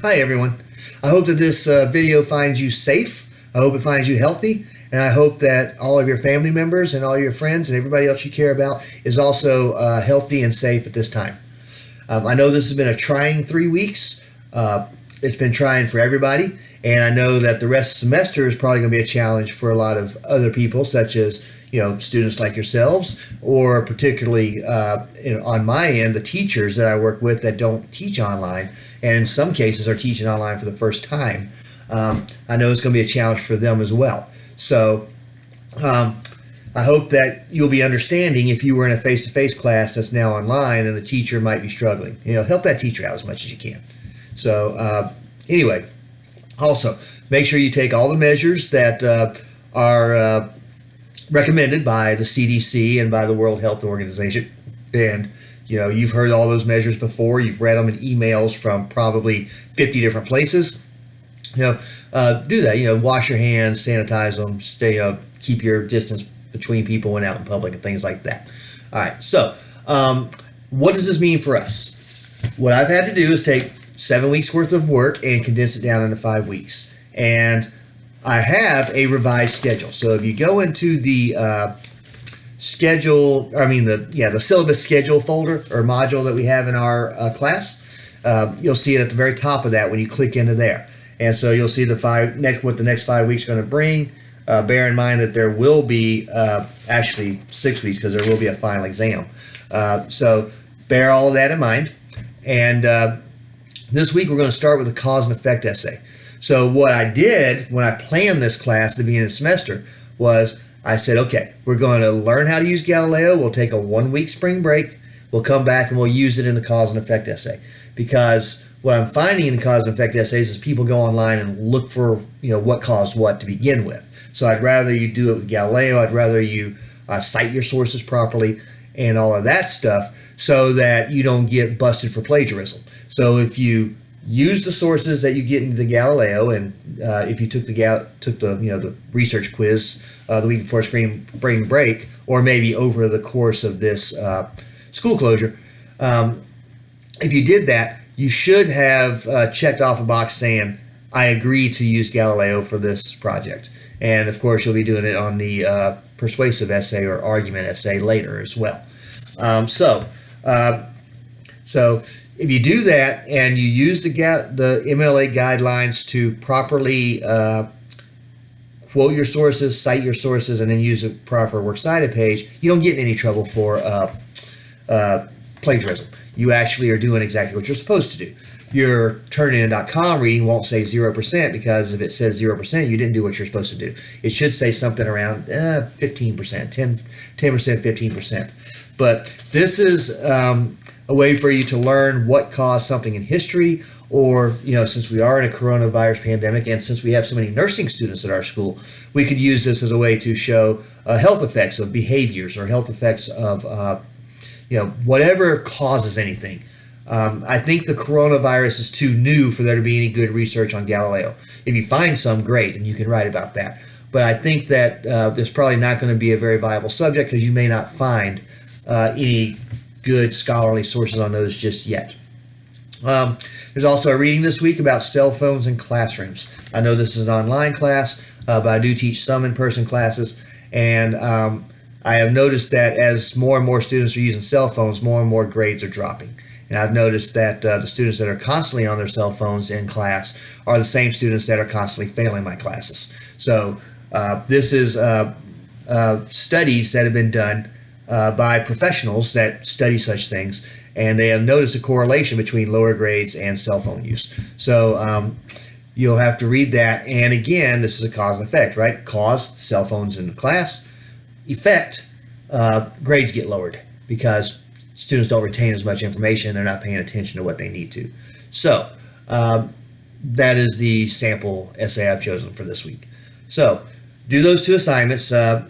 Hi everyone. I hope that this video finds you safe. I hope it finds you healthy. And I hope that all of your family members and all your friends and everybody else you care about is also healthy and safe at this time. I know this has been a trying 3 weeks. It's been trying for everybody. And I know that the rest of the semester is probably going to be a challenge for a lot of other people, such as students like yourselves, or particularly on my end, the teachers that I work with that don't teach online, and in some cases are teaching online for the first time. I know it's going to be a challenge for them as well. So I hope that you'll be understanding if you were in a face-to-face class that's now online and the teacher might be struggling. Help that teacher out as much as you can. So anyway, also make sure you take all the measures that are recommended by the CDC and by the World Health Organization. And you've heard all those measures before. You've read them in emails from probably 50 different places. Do that. Wash your hands, sanitize them, keep your distance between people when out in public and things like that. All right. So what does this mean for us? What I've had to do is take 7 weeks worth of work and condense it down into 5 weeks. And I have a revised schedule. So if you go into the the syllabus schedule folder or module that we have in our class, you'll see it at the very top of that when you click into there. And so you'll see what the next 5 weeks are going to bring. Bear in mind that there will be actually 6 weeks because there will be a final exam. So bear all of that in mind. And this week we're going to start with a cause and effect essay. So what I did when I planned this class at the beginning of the semester was I said, okay, we're going to learn how to use Galileo. We'll take a 1 week spring break. We'll come back and we'll use it in the cause and effect essay. Because what I'm finding in the cause and effect essays is people go online and look for, what caused what to begin with. So I'd rather you do it with Galileo. I'd rather you cite your sources properly and all of that stuff so that you don't get busted for plagiarism. So if you use the sources that you get into the Galileo, and if you took the research quiz the week before spring break, or maybe over the course of this school closure, if you did that, you should have checked off a box saying, I agree to use Galileo for this project. And of course, you'll be doing it on the persuasive essay or argument essay later as well. So if you do that and you use the MLA guidelines to properly quote your sources, cite your sources, and then use a proper works cited page, you don't get in any trouble for plagiarism. You actually are doing exactly what you're supposed to do. Your Turnitin.com reading won't say 0% because if it says 0%, you didn't do what you're supposed to do. It should say something around 15%, 10%, 15%. But this is a way for you to learn what caused something in history, or, since we are in a coronavirus pandemic and since we have so many nursing students at our school, we could use this as a way to show health effects of behaviors or health effects of, whatever causes anything. I think the coronavirus is too new for there to be any good research on Galileo. If you find some, great, and you can write about that. But I think that there's probably not going to be a very viable subject because you may not find any good scholarly sources on those just yet. There's also a reading this week about cell phones in classrooms. I know this is an online class, but I do teach some in-person classes, and I have noticed that as more and more students are using cell phones, more and more grades are dropping. And I've noticed that the students that are constantly on their cell phones in class are the same students that are constantly failing my classes. So this is studies that have been done by professionals that study such things, and they have noticed a correlation between lower grades and cell phone use. So you'll have to read that. And again, this is a cause and effect, right? Cause, cell phones in the class. Effect, grades get lowered because students don't retain as much information. They're not paying attention to what they need to. So that is the sample essay I've chosen for this week. So do those two assignments, and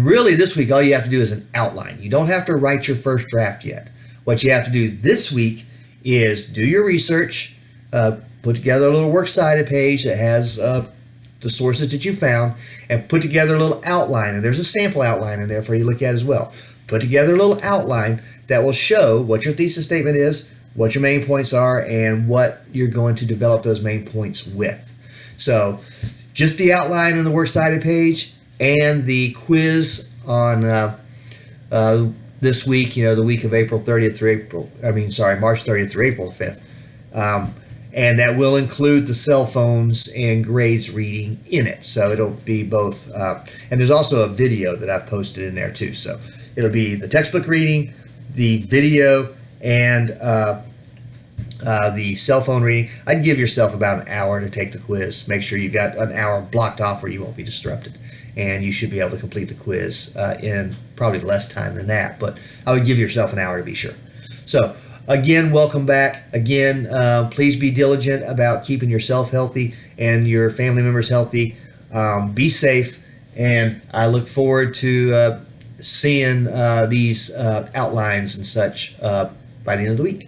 really this week all you have to do is an outline. You don't have to write your first draft yet. What you have to do this week is do your research, put together a little works cited page that has the sources that you found, and put together a little outline. And there's a sample outline in there for you to look at as well. Put together a little outline that will show what your thesis statement is, what your main points are and what you're going to develop those main points with. So just the outline on the works cited page and the quiz on this week, the week of March 30th through April 5th. And that will include the cell phones and grades reading in it. So it'll be both. And there's also a video that I've posted in there too. So it'll be the textbook reading, the video, and the cell phone reading. I'd give yourself about an hour to take the quiz. Make sure you got an hour blocked off where you won't be disrupted. And you should be able to complete the quiz in probably less time than that. But I would give yourself an hour to be sure. So again, welcome back. Again, please be diligent about keeping yourself healthy and your family members healthy. Be safe. And I look forward to seeing these outlines and such by the end of the week.